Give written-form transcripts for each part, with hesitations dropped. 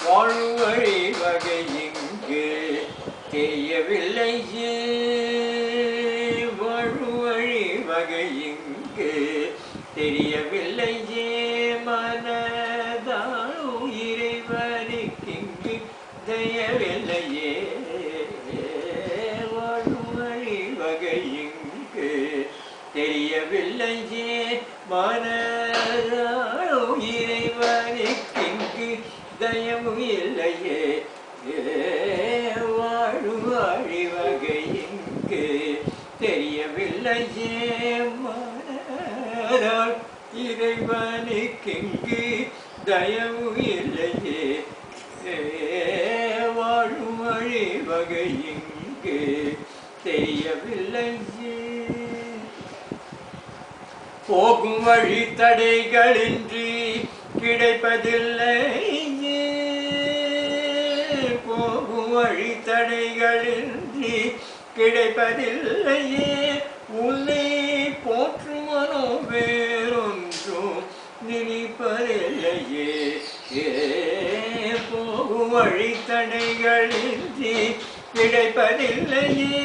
வாழும் வழி வகை இங்கு தெரியவில்லையே வாழும் வழி வகை இங்கு தெரியவில்லையே மனதாளும் இறைவனுக்கிங்கு தயவில்லையே வாழும் வழி வகை இங்கு தெரியவில்லையே மனதாளும் இறைவனுக்கிங்கு தயவும் இல்லையே வாழும் வழி வகை இங்கு தெரியவில்லையே மனதால் இறைவனுக்கிங்கு தயவு இல்லையே வாழும் வழி வகை இங்கு தெரியவில்லையே போகும் வழி தடைகளின்றி கிடைப்பதில்லையே போகும் வழி தடைகளின்றி கிடைப்பதில்லையே உன்னை போற்றும் மனோ வேறொன்றும் நினைப்பதில்லையே போகும் வழி தடைகளின்றி கிடைப்பதில்லையே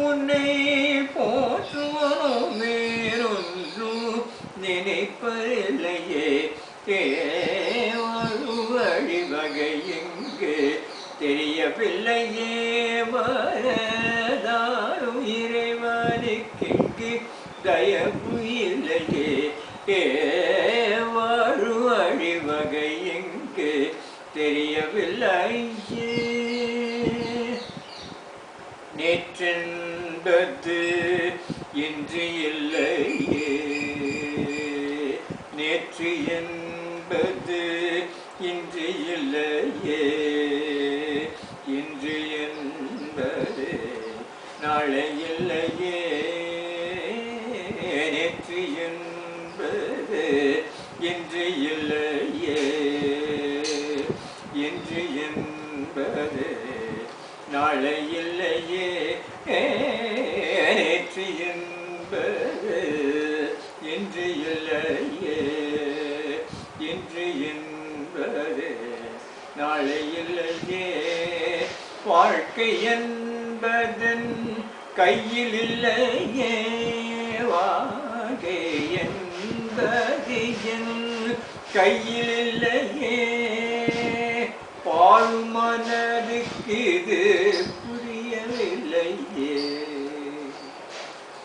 உன்னை போற்றும் மனோ வேறொன்றும் நினைப்பதில்லையே வாழும் வழி வகை இங்கு தெரியவில்லையே மனதாளும் இறைவனுக்கிங்கு தயவு இல்லையே வாழும் வழி வகை இங்கு தெரியவில்லையே நேற்றென்பது இன்று இல்லையே நேற்று என்பது இன்று இல்லையே இன்று என்பது நாளை இல்லையே நேற்று என்பது இன்று இல்லையே இன்று என்பது நாளை இல்லையே நேற்று என்பது இன்று இல்லையே இன்று என்பது நாளை இல்லையே வாழ்க்கை என்பதன் கையில் இல்லையே வாழ்க்கை என்பது என் கையில் இல்லையே பாழும் மனதுக்கு இது புரியவில்லையே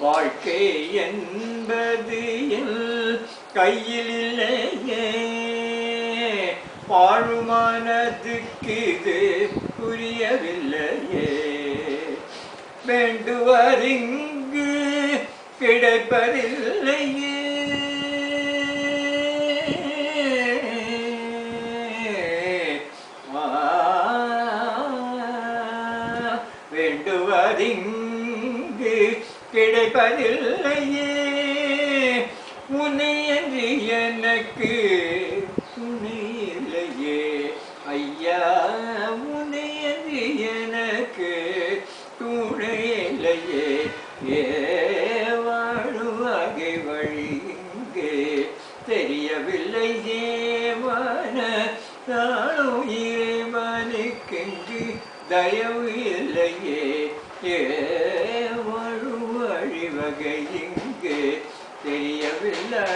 வாழ்க்கை என்பது என் கையில் இல்லையே வாழும் மனதுக்கு இது புரியவில்லையே வேண்டுவதிங்கு கிடைப்பதில்லையே வேண்டுவதிங்கு கிடைப்பதில்லையே உன்னை என்று எனக்கு துணை இல்லையே ஐயா உன்னை என்று எனக்கு துணை இல்லையே வாழும் வகை வழி இங்கு தெரியவில்லையே மனதாளும் இறைவனுக்கிங்கு தயவு இல்லையே வாழும் வழி வகை இங்கு தெரியவில்லை